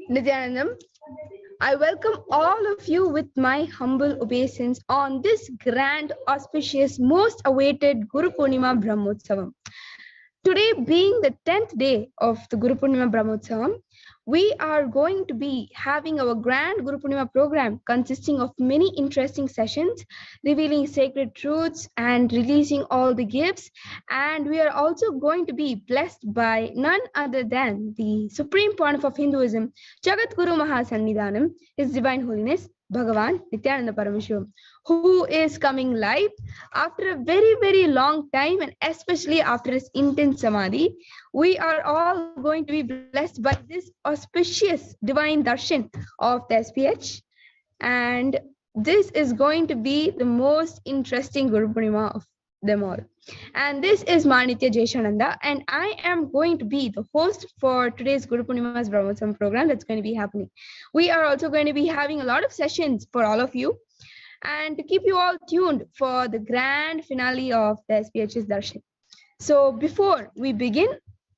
Nithyanandam, I welcome all of you with my humble obeisance on this grand, auspicious, most awaited Gurupurnima Brahmotsavam. Today being the 10th day of the Gurupurnima Brahmotsavam, we are going to be having our grand Gurupurnima program consisting of many interesting sessions, revealing sacred truths and releasing all the gifts. And we are also going to be blessed by none other than the Supreme Pontiff of Hinduism, Jagat Guru Mahasannidhanam, His Divine Holiness, Bhagavan Nithyananda Paramashivam, who is coming live after a very, very long time, and especially after his intense samadhi. We are all going to be blessed by this auspicious divine darshan of the SPH, and this is going to be the most interesting Gurupurnima of them all. And this is Manitya Jaishananda, and I am going to be the host for today's Gurupurnima's Brahmotsavam program that's going to be happening. We are also going to be having a lot of sessions for all of you, and to keep you all tuned for the grand finale of the SPH's Darshan. So before we begin,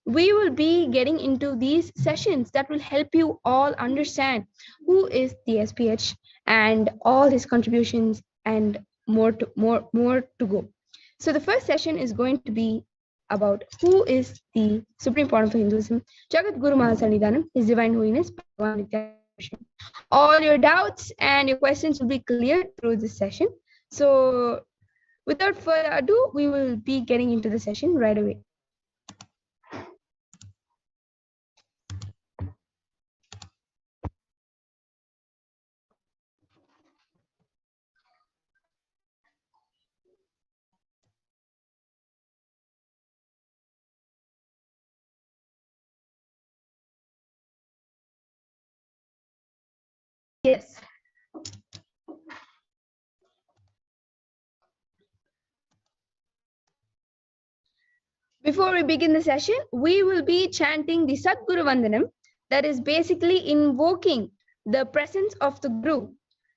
we will be getting into these sessions that will help you all understand who is the SPH and all his contributions and more to go. So the first session is going to be about who is the Supreme Pontiff of Hinduism, Jagat Guru Mahasannidhanam, His Divine Holiness, Bhagavan Nithyananda. All your doubts and your questions will be cleared through this session. So without further ado, we will be getting into the session right away. Yes. Before we begin the session, we will be chanting the Sadguru Vandanam, that is basically invoking the presence of the Guru,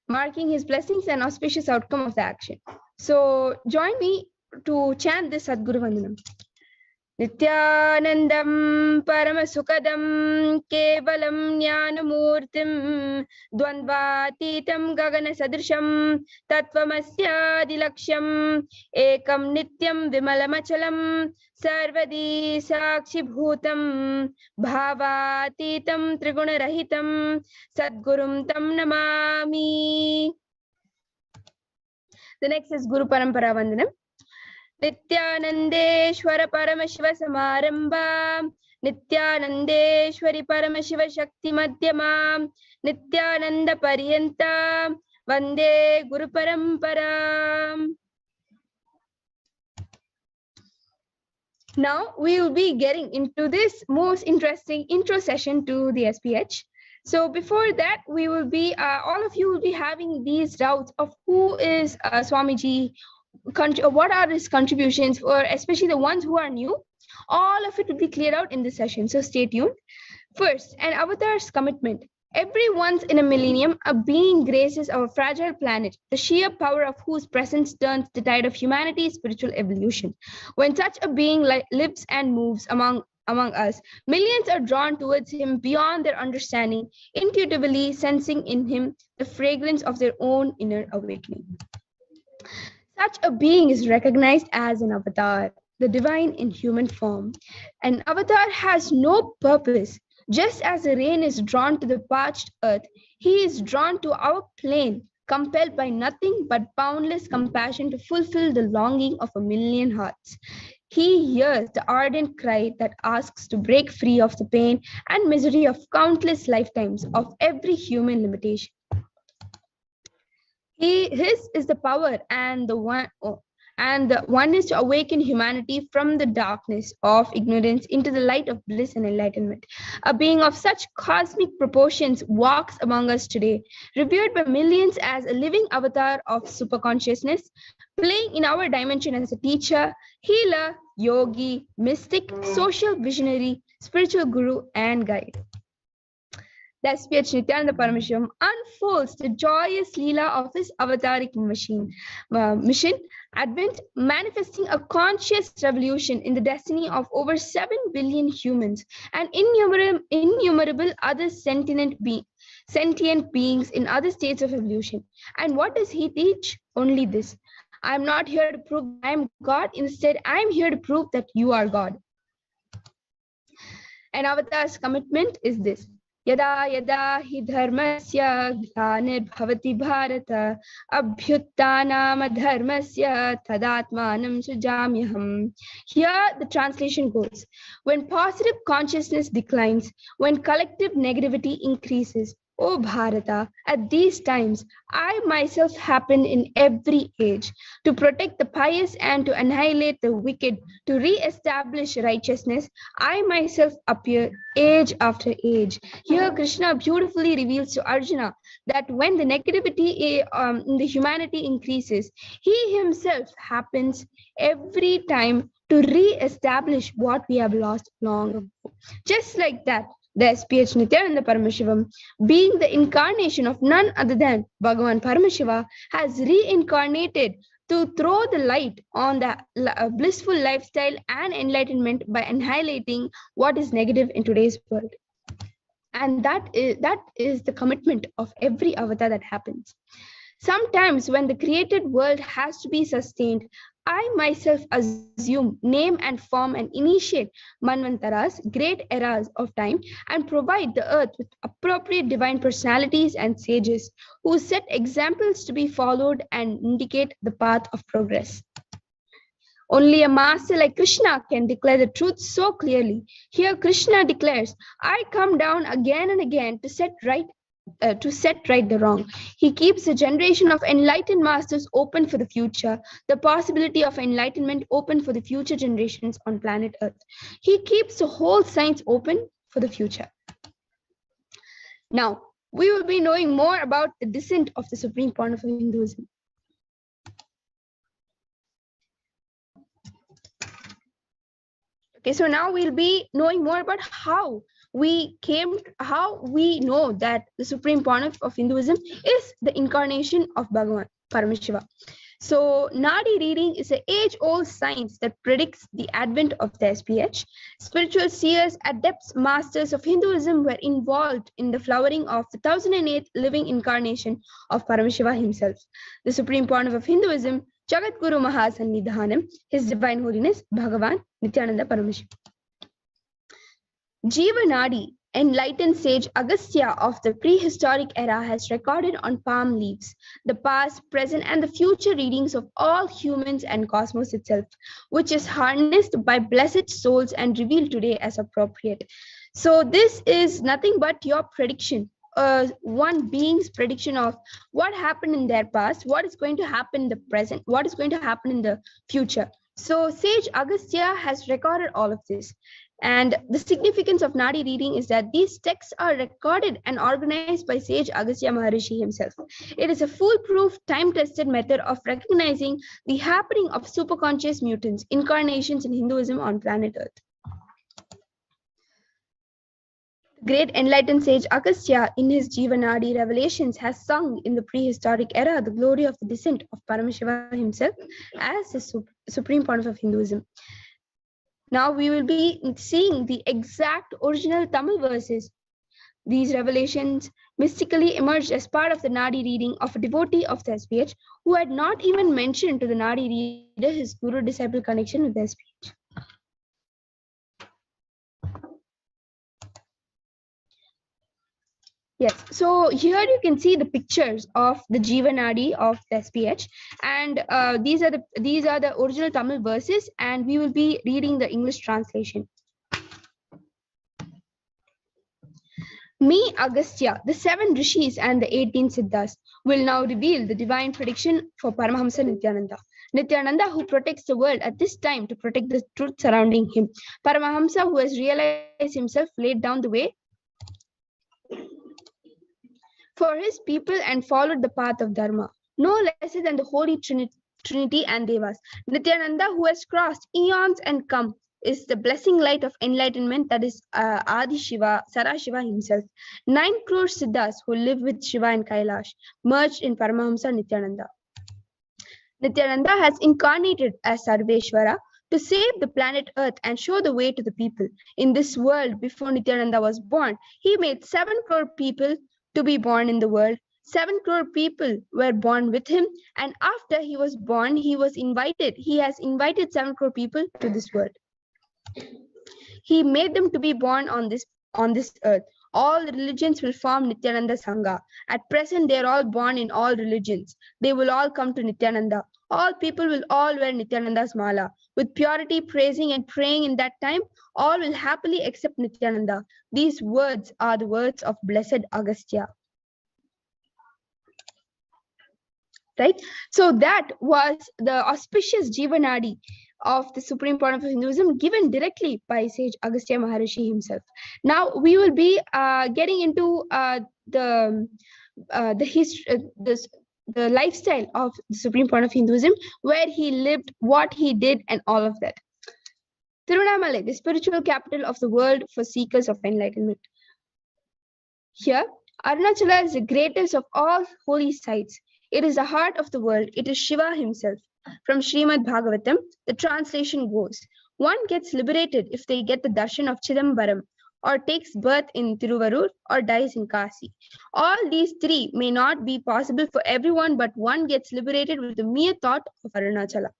marking his blessings and auspicious outcome of the action. So join me to chant this Sadguru Vandanam. Nithyanandam Paramasukadam Kevalam Jnanamurtim Dvandvatitam Gagana Sadrisham Tattvamasya Ekam Nityam Vimalamachalam Sarvadi Sakshi Bhutam Bhavatitam Trigunarahitam Sadgurum Tam Namami. The next is Guru Parampara Vandanam. Nithyanandeshwara Paramashiva Samarambha Nithyanandeshwari Paramashiva Shakti Madhyama Nithyananda Paryanta Vande Guru Parampara. Now we will be getting into this most interesting intro session to the SPH. So before that, we will be all of you will be having these doubts of who is Swamiji, what are his contributions, or especially the ones who are new. All of it will be cleared out in this session, so stay tuned. First, an avatar's commitment. Every once in a millennium, a being graces our fragile planet, the sheer power of whose presence turns the tide of humanity's spiritual evolution. When such a being lives and moves among us, millions are drawn towards him beyond their understanding, intuitively sensing in him the fragrance of their own inner awakening. Such a being is recognized as an avatar, the divine in human form. An avatar has no purpose. Just as the rain is drawn to the parched earth, he is drawn to our plane, compelled by nothing but boundless compassion to fulfill the longing of a million hearts. He hears the ardent cry that asks to break free of the pain and misery of countless lifetimes of every human limitation. His is the power and the one is to awaken humanity from the darkness of ignorance into the light of bliss and enlightenment. A being of such cosmic proportions walks among us today, revered by millions as a living avatar of superconsciousness, playing in our dimension as a teacher, healer, yogi, mystic, social visionary, spiritual guru, and guide. the SPH Nithyananda Paramashivam unfolds the joyous Leela of his avataric mission, Advent, manifesting a conscious revolution in the destiny of over 7 billion humans and innumerable other sentient beings in other states of evolution. And what does he teach? Only this. I am not here to prove that I am God. Instead, I am here to prove that you are God. And Avatar's commitment is this. Yada yada hi dharmasya glanir bharata abhyuttanam dharmasya tadatmanam sujamyaham. Here the translation goes. When positive consciousness declines, when collective negativity increases, O Bharata, at these times, I myself happen in every age to protect the pious and to annihilate the wicked, to re-establish righteousness. I myself appear age after age. Here, Krishna beautifully reveals to Arjuna that when the negativity in the humanity increases, he himself happens every time to re-establish what we have lost long ago. Just like that, the SPH Nithyananda Paramashivam, being the incarnation of none other than Bhagavan Paramashiva, has reincarnated to throw the light on the blissful lifestyle and enlightenment by annihilating what is negative in today's world. And that is the commitment of every avatar that happens. Sometimes when the created world has to be sustained, I myself assume, name and form and initiate Manvantaras, great eras of time, and provide the earth with appropriate divine personalities and sages who set examples to be followed and indicate the path of progress. Only a master like Krishna can declare the truth so clearly. Here Krishna declares, I come down again and again to set right the wrong. He keeps the generation of enlightened masters open for the future, the possibility of enlightenment open for the future generations on planet Earth. He keeps the whole science open for the future. Now, we will be knowing more about the descent of the supreme point of Hinduism. Okay, so now we'll be knowing more about how we know that the supreme point of Hinduism is the incarnation of Bhagavan Paramashiva. So Nadi reading is an age-old science that predicts the advent of the SPH. Spiritual seers, adepts, masters of Hinduism were involved in the flowering of the 1008th living incarnation of Paramashiva himself. The supreme point of Hinduism, Jagat Guru Mahasannidhanam, His Divine Holiness Bhagavan Nithyananda Paramashivam. Jivanadi, enlightened sage Agastya of the prehistoric era, has recorded on palm leaves the past, present, and the future readings of all humans and cosmos itself, which is harnessed by blessed souls and revealed today as appropriate. So this is nothing but your prediction. One being's prediction of what happened in their past, what is going to happen in the present, what is going to happen in the future. So Sage Agastya has recorded all of this. And the significance of Nadi reading is that these texts are recorded and organized by Sage Agastya Maharishi himself. It is a foolproof, time-tested method of recognizing the happening of superconscious mutants, incarnations in Hinduism on planet Earth. Great enlightened sage Agastya, in his Jivanadi revelations, has sung in the prehistoric era the glory of the descent of Paramashiva himself as the supreme point of Hinduism. Now we will be seeing the exact original Tamil verses. These revelations mystically emerged as part of the Nadi reading of a devotee of the SPH who had not even mentioned to the Nadi reader his guru-disciple connection with the SPH. Yes, so here you can see the pictures of the Jivanadi of the SPH, and these are the original Tamil verses, and we will be reading the English translation. Me, Agastya, the 7 rishis and the 18 siddhas will now reveal the divine prediction for Paramahamsa Nithyananda. Nithyananda, who protects the world at this time to protect the truth surrounding him. Paramahamsa, who has realized himself, laid down the way for his people and followed the path of Dharma, no lesser than the Holy Trinity and Devas. Nithyananda, who has crossed eons and come, is the blessing light of enlightenment, that is Adi Shiva, Sarashiva himself. 9 crore Siddhas who live with Shiva in Kailash merged in Paramahamsa Nithyananda. Nithyananda has incarnated as Sarveshwara to save the planet Earth and show the way to the people. In this world, before Nithyananda was born, he made 7 crore people to be born in the world. 7 crore people were born with him, and after he was born, he has invited 7 crore people to this world. He made them to be born on this earth. All religions will form Nithyananda Sangha. At present, they are all born in all religions. They will all come to Nithyananda. All people will all wear Nithyananda's mala. With purity, praising and praying in that time, all will happily accept Nithyananda. These words are the words of blessed Agastya. Right? So that was the auspicious Jivanadi of the supreme point of Hinduism, given directly by sage Agastya Maharishi himself. Now we will be getting into the history, the lifestyle of the supreme point of Hinduism, where he lived, what he did, and all of that. Tiruvannamalai, the spiritual capital of the world for seekers of enlightenment. Here, Arunachala is the greatest of all holy sites. It is the heart of the world. It is Shiva himself. From Srimad Bhagavatam, the translation goes, one gets liberated if they get the darshan of Chidambaram, or takes birth in Tiruvarur, or dies in Kasi. All these three may not be possible for everyone, but one gets liberated with the mere thought of Arunachala.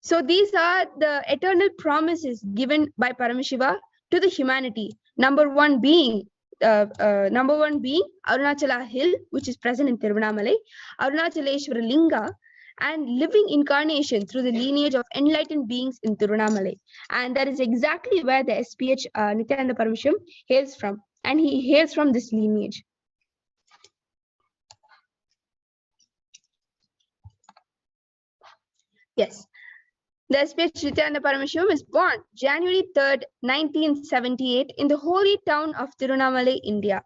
So these are the eternal promises given by Paramashiva to the humanity. Number one being Arunachala Hill, which is present in Tiruvannamalai, Arunachaleshwara Linga, and living incarnation through the lineage of enlightened beings in Tiruvannamalai. And that is exactly where the SPH Nithyananda Paramashivam hails from. And he hails from this lineage. Yes. The SPH Nithyananda Paramashivam is born January 3rd, 1978 in the holy town of Tiruvannamalai, India.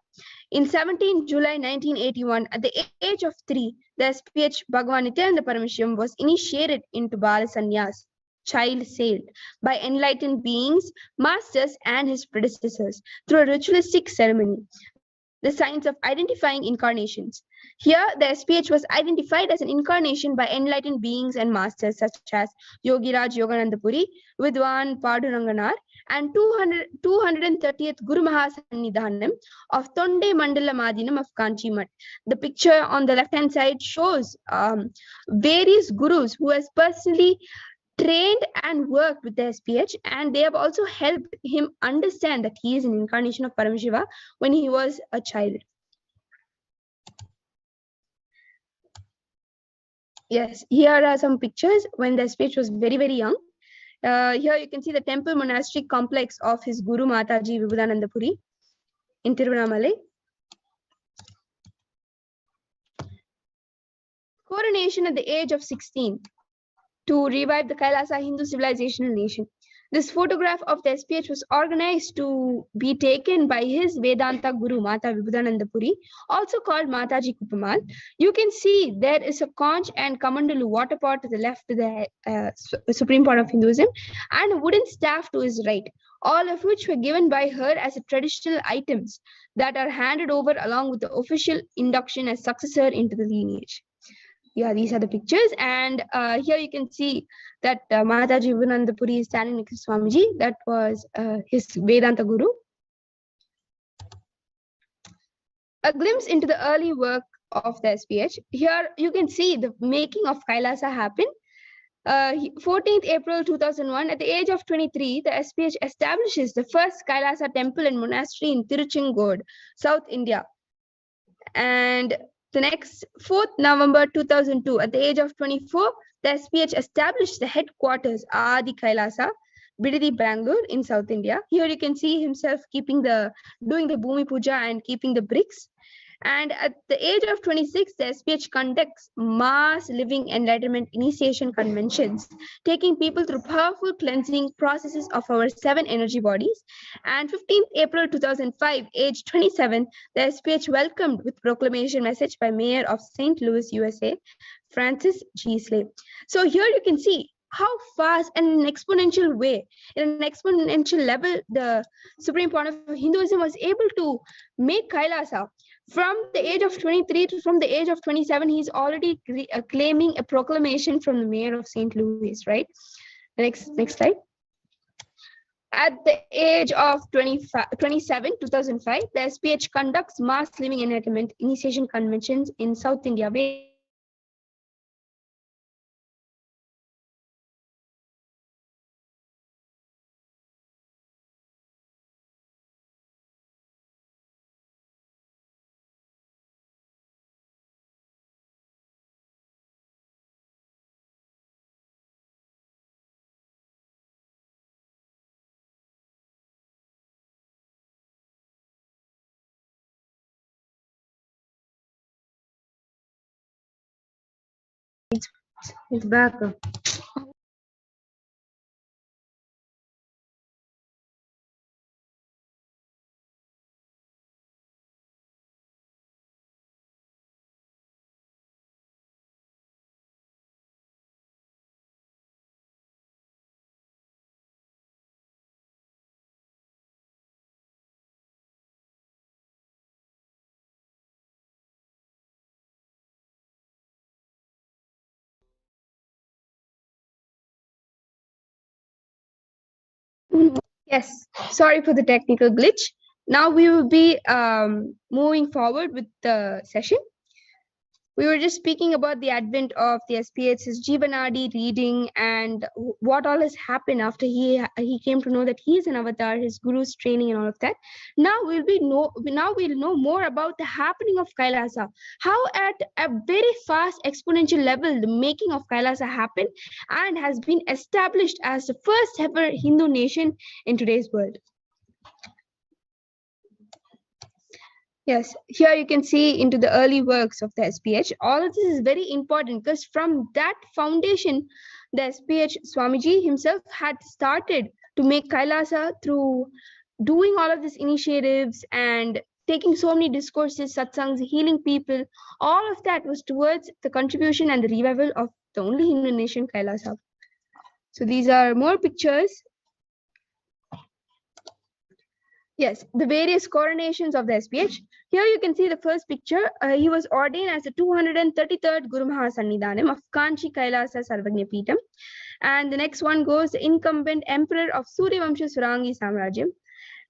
In 17 July 1981, at the age of 3, the SPH Bhagavan Nithyananda Paramashivam was initiated into Bala Sannyas, child sailed, by enlightened beings, masters, and his predecessors through a ritualistic ceremony, the science of identifying incarnations. Here, the SPH was identified as an incarnation by enlightened beings and masters such as Yogiraj Yogananda Puri, Vidwan Paduranganar, and 230th Guru Mahasannidhanam of Tonde Mandala Madinam of Kanchimat. The picture on the left-hand side shows various gurus who has personally trained and worked with the SPH, and they have also helped him understand that he is an incarnation of Paramashiva when he was a child. Yes, here are some pictures when the SPH was very, very young. Here you can see the temple monastic complex of his Guru Mataji Vibhudananda Puri in Tiruvannamalai. Coronation at the age of 16 to revive the Kailasa Hindu civilizational nation. This photograph of the SPH was organized to be taken by his Vedanta Guru Mata Vibhudananda Puri, also called Mataji Kupamal. You can see there is a conch and Kamandalu water pot to the left of the supreme point of Hinduism, and a wooden staff to his right, all of which were given by her as a traditional items that are handed over along with the official induction as successor into the lineage. Yeah, these are the pictures, and here you can see that Mataji Vibhudananda Puri is standing next to Swamiji. That was his Vedanta Guru. A glimpse into the early work of the SPH. Here you can see the making of Kailasa happen. 14th April 2001, at the age of 23, the SPH establishes the first Kailasa temple and monastery in Tiruchengode, South India. And the next 4th November 2002, at the age of 24, the SPH established the headquarters Adi Kailasa, Bididi, Bangalore in South India. Here you can see himself doing the Bhumi Puja and keeping the bricks. And at the age of 26, the SPH conducts mass living enlightenment initiation conventions, taking people through powerful cleansing processes of our 7 energy bodies. And 15th April 2005, age 27, the SPH welcomed with proclamation message by Mayor of St. Louis, USA, Francis G. Slade. So here you can see how fast and in an exponential way, in an exponential level, the supreme point of Hinduism was able to make Kailasa. From the age of 23 to from the age of 27, he's already claiming a proclamation from the mayor of St. Louis, right? Next slide. At the age of 27, 2005, the SPH conducts mass living enlightenment initiation conventions in South India. It's back. Yes, sorry for the technical glitch. Now we will be moving forward with the session. We were just speaking about the advent of the SPH's Jivanadi reading and what all has happened after he came to know that he is an avatar, his guru's training and all of that. Now we'll know more about the happening of Kailasa, how at a very fast exponential level the making of Kailasa happened and has been established as the first ever Hindu nation in today's world. Yes, here you can see into the early works of the SPH. All of this is very important because from that foundation, the SPH Swamiji himself had started to make Kailasa through doing all of these initiatives and taking so many discourses, satsangs, healing people. All of that was towards the contribution and the revival of the only Hindu nation, Kailasa. So these are more pictures. Yes, the various coronations of the SPH. Here you can see the first picture. He was ordained as the 233rd Guru Mahasannidhanam of Kanchi Kailasa Sarvagnya Peetham. And the next one goes the incumbent emperor of Suryavamsha Surangi Samrajyam.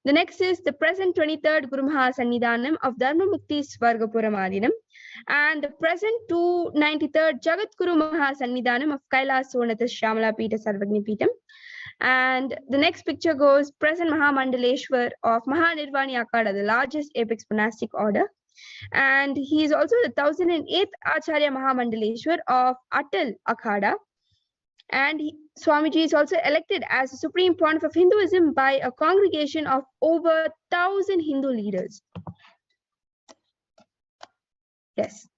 The next is the present 23rd Guru Mahasannidhanam of Dharmamukti Svargapuram Adinam. And the present 293rd Jagat Guru Mahasannidhanam of Kailasa Sonata Shyamala Peetha Sarvagnya Peetham. And the next picture goes present Mahamandaleshwar of Mahanirvani Akada, the largest apex monastic order. And he is also the 1008th Acharya Mahamandaleshwar of Atal Akhada. And Swamiji is also elected as the Supreme Pontiff of Hinduism by a congregation of over 1,000 Hindu leaders. Yes.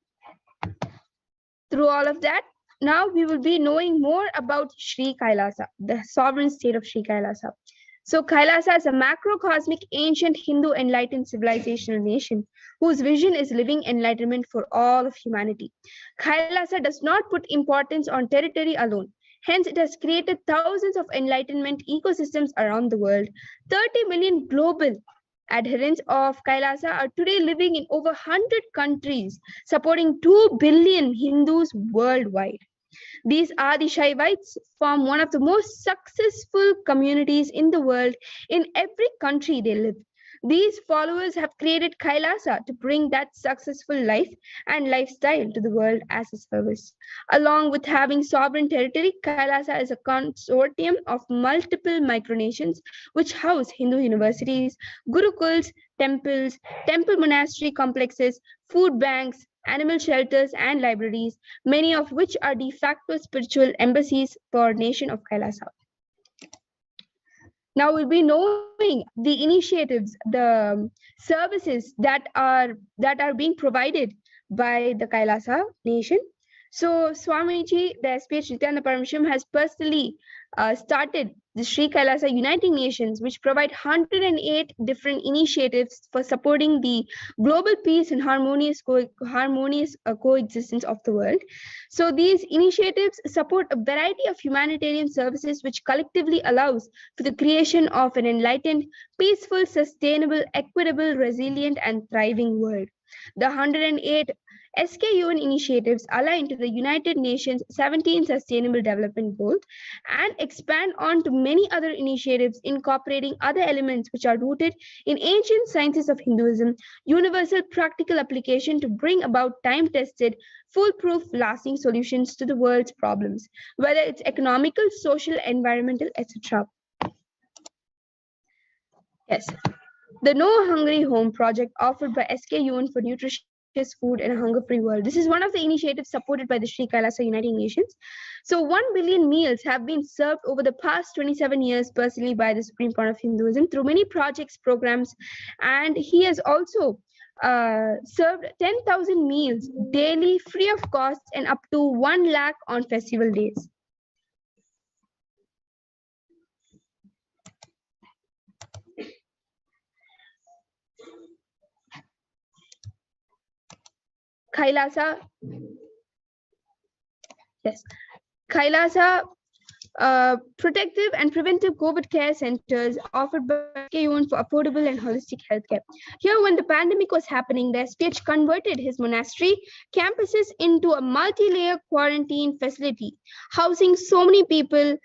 Through all of that, now we will be knowing more about Sri Kailasa, the sovereign state of Sri Kailasa. So Kailasa is a macrocosmic ancient Hindu enlightened civilizational nation whose vision is living enlightenment for all of humanity. Kailasa does not put importance on territory alone. Hence, it has created thousands of enlightenment ecosystems around the world. 30 million global adherents of Kailasa are today living in over 100 countries, supporting 2 billion Hindus worldwide. These Adi Shaivites form one of the most successful communities in the world in every country they live. These followers have created Kailasa to bring that successful life and lifestyle to the world as a service. Along with having sovereign territory, Kailasa is a consortium of multiple micronations which house Hindu universities, gurukuls, temples, temple monastery complexes, food banks, animal shelters, and libraries, many of which are de facto spiritual embassies for nation of Kailasa. Now we'll be knowing the initiatives, the services that are being provided by the Kailasa nation. So Swamiji, the SPH Nithyananda Paramashivam, has personally started the Sri Kailasa Uniting Nations, which provide 108 different initiatives for supporting the global peace and harmonious coexistence of the world. So these initiatives support a variety of humanitarian services, which collectively allows for the creation of an enlightened, peaceful, sustainable, equitable, resilient, and thriving world. The 108 SKUN initiatives align to the United Nations 17 Sustainable Development Goals and expand on to many other initiatives incorporating other elements which are rooted in ancient sciences of Hinduism, universal practical application to bring about time-tested, foolproof, lasting solutions to the world's problems, whether it's economical, social, environmental, etc. Yes. The No Hungry Home project offered by SKUN for nutritious food and a hunger-free world. This is one of the initiatives supported by the Sri Kailasa Uniting Nations. So 1 billion meals have been served over the past 27 years personally by the Supreme Court of Hinduism through many projects, programs, and he has also served 10,000 meals daily free of cost and up to 1 lakh on festival days. Kailasa, yes, Kailasa protective and preventive COVID care centers offered by SKUN for affordable and holistic healthcare. Here, when the pandemic was happening, the SPH converted his monastery campuses into a multi-layer quarantine facility, housing so many people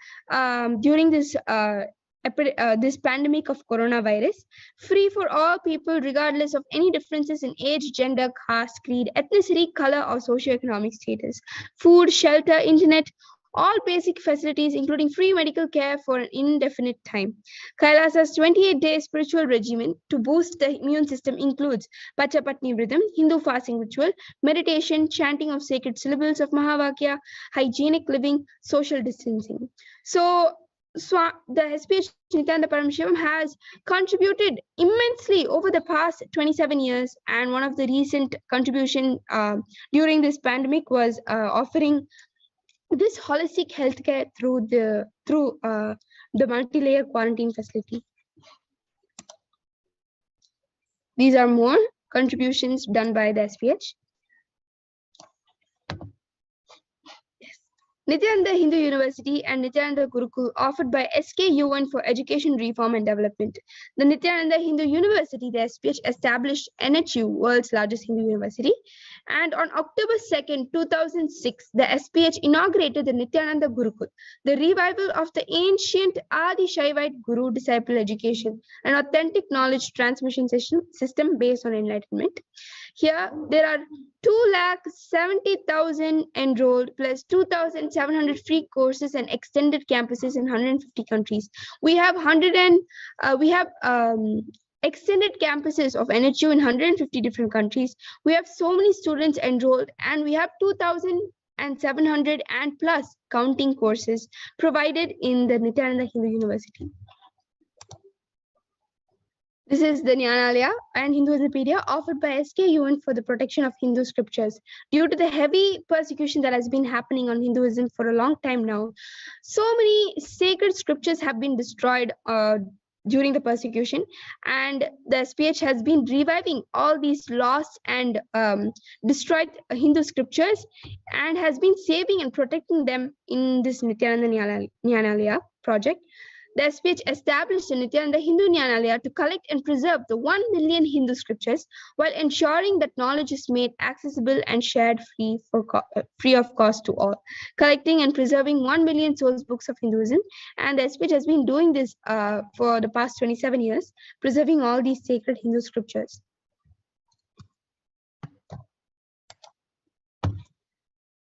during this pandemic of coronavirus, free for all people regardless of any differences in age, gender, caste, creed, ethnicity, color, or socioeconomic status. Food, shelter, internet, all basic facilities, including free medical care for an indefinite time. Kailasa's 28-day spiritual regimen to boost the immune system includes Pachapatni rhythm, Hindu fasting ritual, meditation, chanting of sacred syllables of Mahavakya, hygienic living, social distancing. So the SPH Nithyananda Paramashivam has contributed immensely over the past 27 years, and one of the recent contribution during this pandemic was offering this holistic healthcare through the multi-layer quarantine facility. These are more contributions done by the SPH. Nithyananda Hindu University and Nithyananda Gurukul offered by SKUN for Education Reform and Development. The Nithyananda Hindu University, the SPH, established NHU, world's largest Hindu university, and on October 2nd, 2006, the SPH inaugurated the Nithyananda Gurukul, the revival of the ancient Adi Shaivite Guru-disciple education, an authentic knowledge transmission system based on enlightenment. Here, there are 270,000 enrolled plus 2,700 free courses and extended campuses in 150 countries. We have extended campuses of NHU in 150 different countries. We have so many students enrolled, and we have 2,700 and plus counting courses provided in the Nithyananda Hindu University. This is the Jnanalaya and Hinduismpedia offered by SKUN for the protection of Hindu scriptures. Due to the heavy persecution that has been happening on Hinduism for a long time now, so many sacred scriptures have been destroyed during the persecution, and the SPH has been reviving all these lost and destroyed Hindu scriptures and has been saving and protecting them in this Nithyananda Jnanalaya project. The SPH established the Nithyananda Hindu Jnanalaya to collect and preserve the 1 million Hindu scriptures while ensuring that knowledge is made accessible and shared free of cost to all, collecting and preserving 1 million source books of Hinduism. And the SPH has been doing this for the past 27 years, preserving all these sacred Hindu scriptures.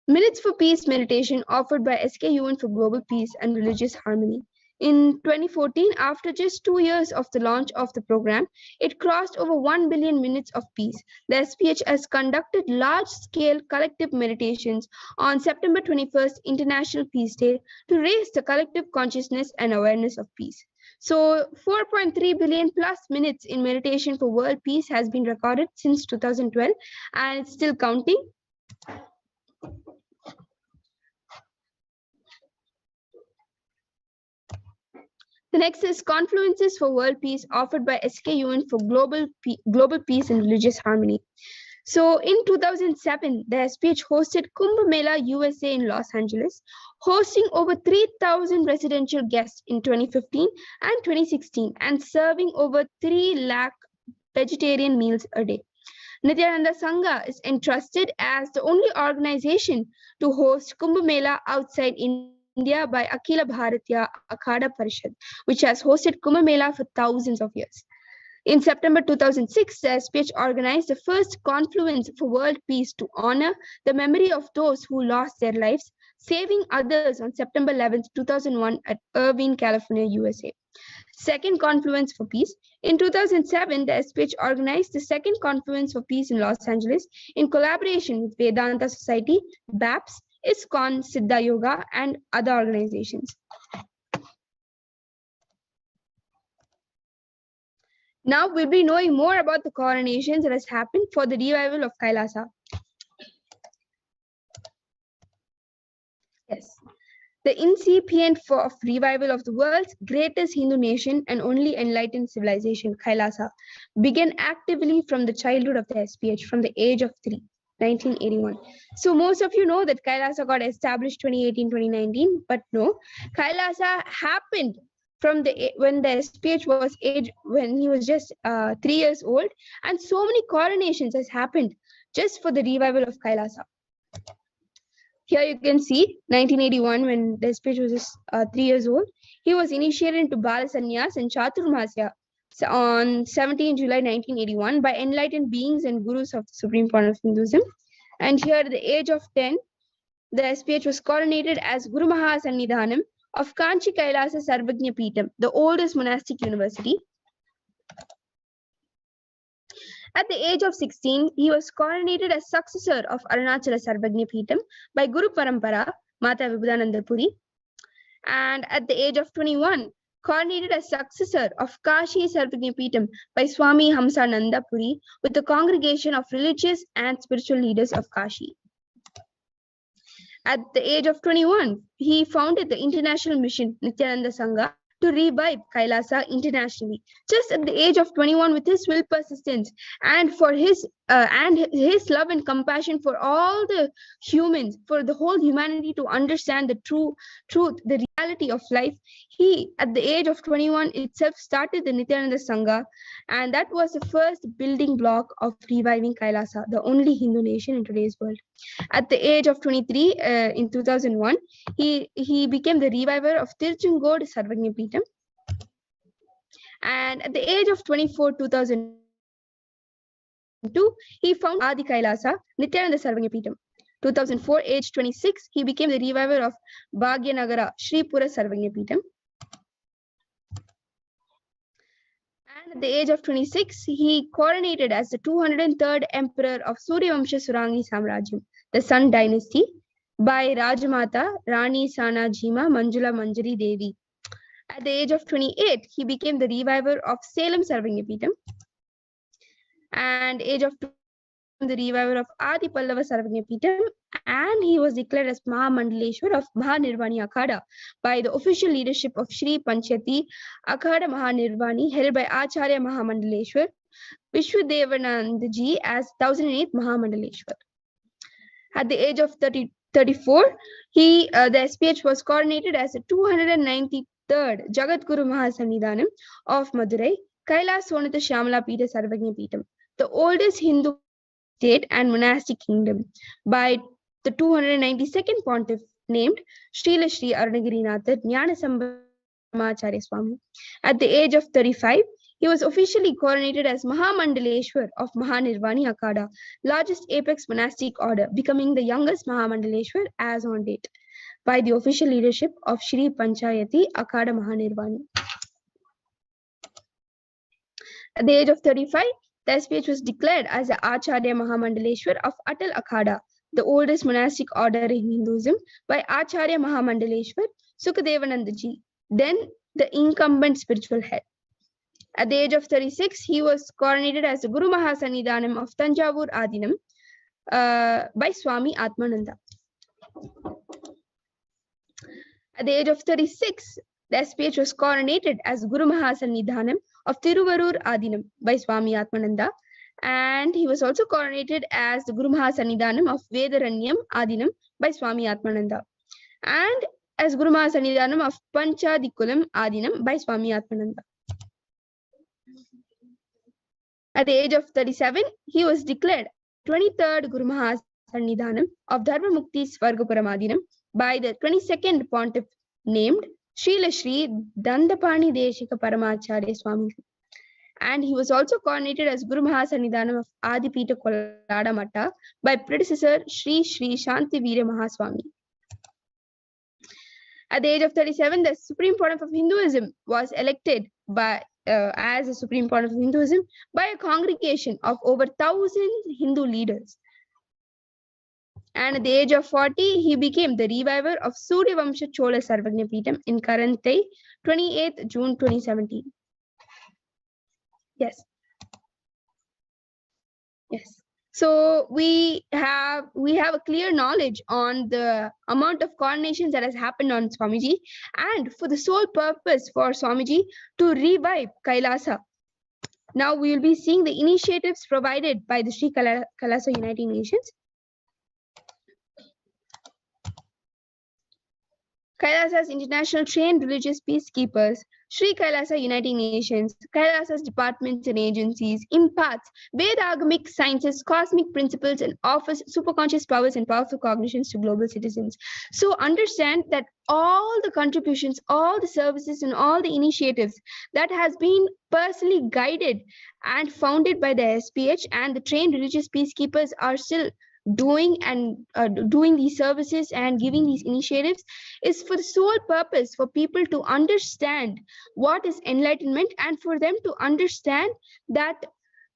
Minutes for Peace meditation offered by SKUN for global peace and religious harmony. In 2014, after just 2 years of the launch of the program, it crossed over 1 billion minutes of peace. The SPH has conducted large-scale collective meditations on September 21st, International Peace Day, to raise the collective consciousness and awareness of peace. So 4.3 billion plus minutes in meditation for world peace has been recorded since 2012, and it's still counting. The next is Confluences for World Peace, offered by SKUN for global peace and religious harmony. So in 2007, the SPH hosted Kumbh Mela USA in Los Angeles, hosting over 3,000 residential guests in 2015 and 2016 and serving over 3 lakh vegetarian meals a day. Nithyananda Sangha is entrusted as the only organization to host Kumbh Mela outside India by Akhila Bharatiya Akhada Parishad, which has hosted Kumbh Mela for thousands of years. In September 2006, the SPH organized the first confluence for world peace to honor the memory of those who lost their lives, saving others on September 11, 2001 at Irvine, California, USA. Second Confluence for Peace. In 2007, the SPH organized the second Confluence for Peace in Los Angeles in collaboration with Vedanta Society, BAPS, ISKCON, Siddha Yoga, and other organizations. Now we'll be knowing more about the coronations that has happened for the revival of Kailasa. Yes. The incipient of revival of the world's greatest Hindu nation and only enlightened civilization, Kailasa, began actively from the childhood of the SPH, from the age of 3, 1981. So most of you know that Kailasa got established 2018-2019, but no, Kailasa happened from when the SPH was when he was just 3 years old, and so many coronations has happened just for the revival of Kailasa. Here you can see 1981 when the SPH was just 3 years old. He was initiated into Bala Sannyas and Chaturmasya on 17 July 1981 by enlightened beings and gurus of the Supreme Point of Hinduism. And here at the age of 10, the SPH was coronated as Guru Mahasannidhanam of Kanchi Kailasa Sarvagnya Peetham, the oldest monastic university. At the age of 16, he was coronated as successor of Arunachala Sarvagnya Peetham by Guru Parampara, Mata Vibhudananda Puri. And at the age of 21, coronated as successor of Kashi Sarvagnya Peetham by Swami Hamsananda Puri with the congregation of religious and spiritual leaders of Kashi. At the age of 21, he founded the international mission Nithyananda Sangha to revive Kailasa internationally, just at the age of 21, with his will persistence and for his love and compassion for all the humans, for the whole humanity to understand the truth, the reality of life. He, at the age of 21 itself, started the Nithyananda Sangha, and that was the first building block of reviving Kailasa, the only Hindu nation in today's world. At the age of 23, in 2001, he became the reviver of Tiruchengod Sarvagnya Peetham. And at the age of 24, 2002, he founded Adi Kailasa, Nithyananda Sarvagnya Peetham. 2004, age 26, he became the reviver of Bhagyanagara, Sri Pura Sarvagnya Peetham. And at the age of 26, he coronated as the 203rd emperor of Suryavamsha Surangi Samrajyam, the Sun dynasty, by Rajamata Rani Sanajima Manjula Manjari Devi. At the age of 28, he became the reviver of Salem Sarvagnya Peetham. And age of 2, the reviver of Adi Pallava Sarvagnya Peetham, and he was declared as Mahamandaleshwar of Mahanirvani Akhada by the official leadership of Sri Panchati Akhada Mahanirvani, held by Acharya Mahamandaleshwar Vishwadevanand as 1008th Mahamandaleshwar. At the age of 34, the SPH was coronated as the 293rd Jagat Guru Mahasannidhanam of Madurai, Kailasonatha Shyamala Peetha Sarvagnya Peetham, the oldest Hindu state and monastic kingdom, by the 292nd pontiff named Srila Sri Arunagirinathar Jnanasambhamacharya Swami. At the age of 35, he was officially coronated as Mahamandaleshwar of Mahanirvani Akhada, largest apex monastic order, becoming the youngest Mahamandaleshwar as on date, by the official leadership of Sri Panchayati Akhada Mahanirvani. At the age of 35, the SPH was declared as the Acharya Mahamandaleshwar of Atal Akhada, the oldest monastic order in Hinduism, by Acharya Mahamandaleshwar Sukadevanandaji, then the incumbent spiritual head. At the age of 36, he was coronated as the Guru Mahasannidhanam of Tanjavur Adinam by Swami Atmananda. At the age of 36, The SPH was coronated as Guru Mahasannidhanam of Tiruvarur Adinam by Swami Atmananda, and he was also coronated as the Guru Mahasannidhanam of Vedaranyam Adinam by Swami Atmananda, and as Guru Mahasannidhanam of Panchadikulam Adinam by Swami Atmananda. At the age of 37, he was declared 23rd Guru Mahasannidhanam of Dharmamukti Swargapuramadinam by the 22nd Pontiff named Srila Sri Dandapani Deshika Paramacharya Swami. And he was also coronated as Guru Mahasannidhanam of Adipita Kollada Matta by predecessor Sri Sri Shanti Veera Mahaswami. At the age of 37, the Supreme Pontiff of Hinduism was elected by as a Supreme Pontiff of Hinduism by a congregation of over 1,000 Hindu leaders. And at the age of 40, he became the reviver of Suryavamsha Chola Sarvagna Peetham in Karantai, 28th June 2017. Yes. So we have a clear knowledge on the amount of coronations that has happened on Swamiji, and for the sole purpose for Swamiji to revive Kailasa. Now we will be seeing the initiatives provided by the Sri Kailasa Uniting Nations. Kailasa's International Trained Religious Peacekeepers, Sri Kailasa Uniting Nations, Kailasa's departments and agencies imparts Vedagamic sciences, cosmic principles, and offers superconscious powers and powerful cognitions to global citizens. So understand that all the contributions, all the services, and all the initiatives that has been personally guided and founded by the SPH and the trained religious peacekeepers are still doing these services and giving these initiatives is for the sole purpose for people to understand what is enlightenment, and for them to understand that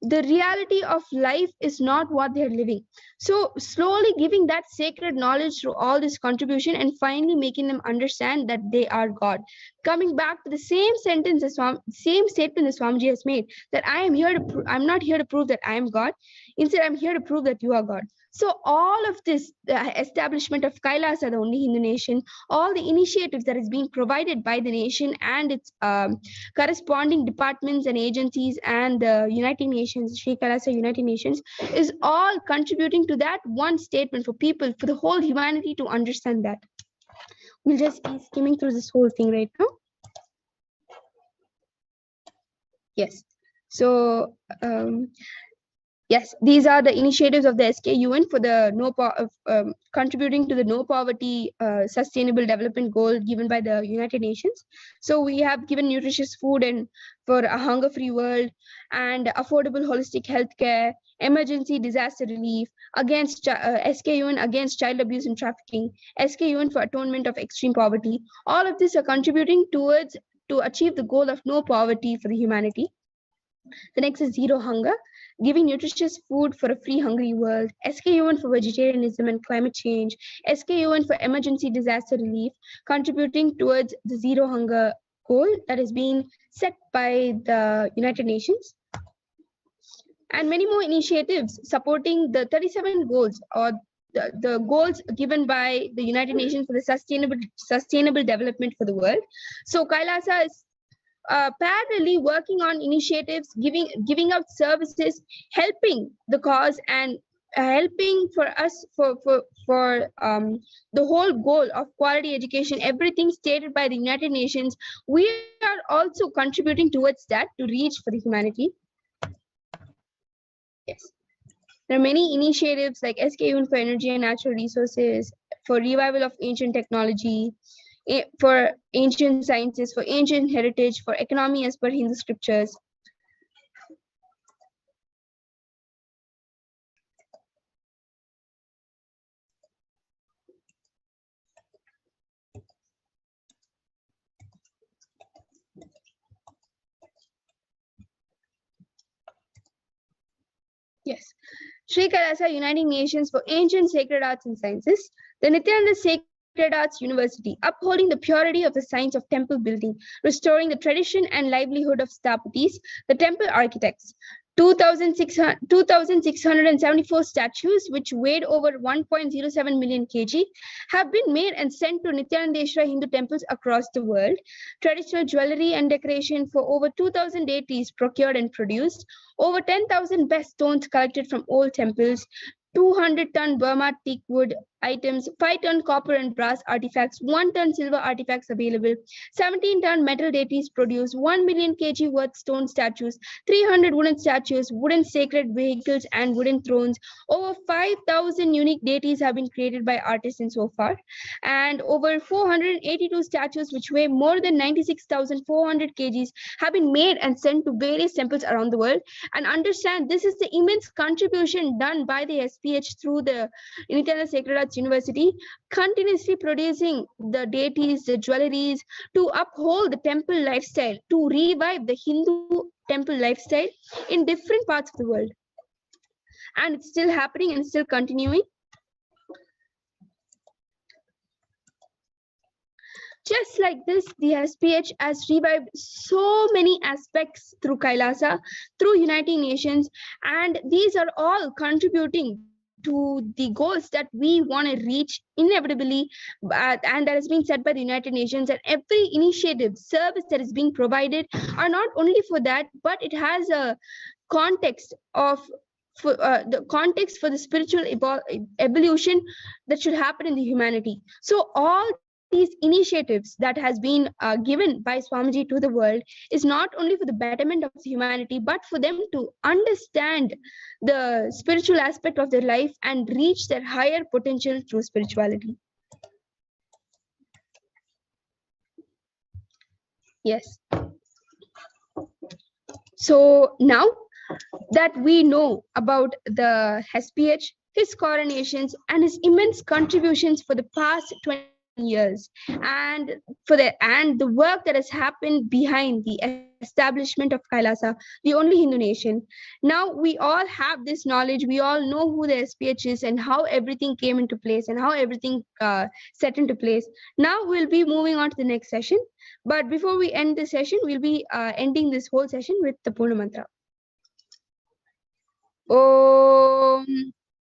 the reality of life is not what they're living. So slowly giving that sacred knowledge through all this contribution, and finally making them understand that they are God. Coming back to the same sentence as same statement that Swamiji has made, that I'm not here to prove that I am God. Instead, I'm here to prove that you are God. So all of this, the establishment of Kailasa, the only Hindu nation, all the initiatives that is being provided by the nation and its corresponding departments and agencies and the United Nations, Sri Kailasa United Nations, is all contributing to that one statement for people, for the whole humanity to understand that. We'll just be skimming through this whole thing right now. Yes. So, yes, these are the initiatives of the SKUN for the contributing to the no poverty sustainable development goal given by the United Nations. So we have given nutritious food and for a hunger-free world, and affordable holistic healthcare, emergency disaster relief, against SKUN against child abuse and trafficking, SKUN for atonement of extreme poverty. All of these are contributing towards to achieve the goal of no poverty for the humanity. The next is zero hunger, giving nutritious food for a free hungry world, SKUN for vegetarianism and climate change, SKUN for emergency disaster relief, contributing towards the zero hunger goal that is being set by the United Nations. And many more initiatives supporting the 37 goals, or the goals given by the United Nations for the sustainable development for the world. So Kailasa is parallelly working on initiatives, giving out services, helping the cause, and helping for us for the whole goal of quality education, everything stated by the United Nations. We are also contributing towards that to reach for the humanity. Yes, there are many initiatives like SKUN for energy and natural resources, for revival of ancient technology, for ancient sciences, for ancient heritage, for economy as per Hindu scriptures. Yes, Sri Kailasa Uniting Nations for Ancient Sacred Arts and Sciences, the Nithyananda Sacred Arts University, upholding the purity of the science of temple building, restoring the tradition and livelihood of Stapatis, the temple architects, 2,674 statues, which weighed over 1.07 million kg, have been made and sent to Nithyanandeshwara Hindu temples across the world. Traditional jewelry and decoration for over 2,000 deities procured and produced. Over 10,000 best stones collected from old temples. 200-ton Burma teak wood items, 5-ton copper and brass artifacts, 1-ton silver artifacts available, 17-ton metal deities produced, 1 million kg worth stone statues, 300 wooden statues, wooden sacred vehicles, and wooden thrones. Over 5,000 unique deities have been created by artisans so far, and over 482 statues, which weigh more than 96,400 kgs, have been made and sent to various temples around the world. And understand, this is the immense contribution done by the SPH through the Nithyananda Sacred Arts University, continuously producing the deities, the jewelries, to uphold the temple lifestyle, to revive the Hindu temple lifestyle in different parts of the world. And it's still happening and still continuing. Just like this, the SPH has revived so many aspects through Kailasa, through United Nations, and these are all contributing to the goals that we want to reach inevitably, and that has been set by the United Nations. And every initiative, service that is being provided are not only for that, but it has a context of the context for the spiritual evolution that should happen in the humanity. So all these initiatives that has been given by Swamiji to the world is not only for the betterment of humanity, but for them to understand the spiritual aspect of their life and reach their higher potential through spirituality. Yes. So now that we know about the SPH, his coronations, and his immense contributions for the past 20 years, and the work that has happened behind the establishment of Kailasa, the only Hindu nation. Now we all have this knowledge. We all know who the SPH is and how everything came into place and how everything set into place. Now we'll be moving on to the next session. But before we end the session, we'll be ending this whole session with the Purna mantra. Om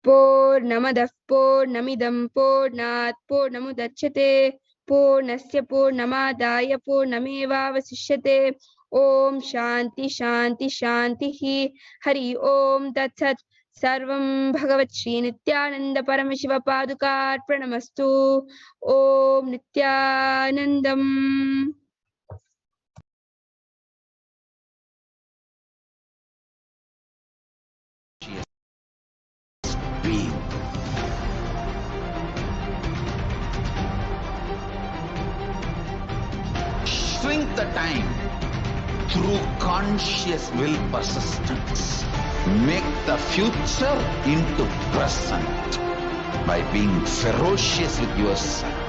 Purnamadah Purnamidam Purnat Purnamudachyate Purnasya Purnamadaya Purnamevavasishyate. Om Shanti Shanti Shanti Hari Om Tat Sarvam Bhagavat Shri Nithyananda Paramashiva Padukar Pranamastu. Om Nithyanandam. Shrink the time through conscious will persistence. Make the future into present by being ferocious with yourself.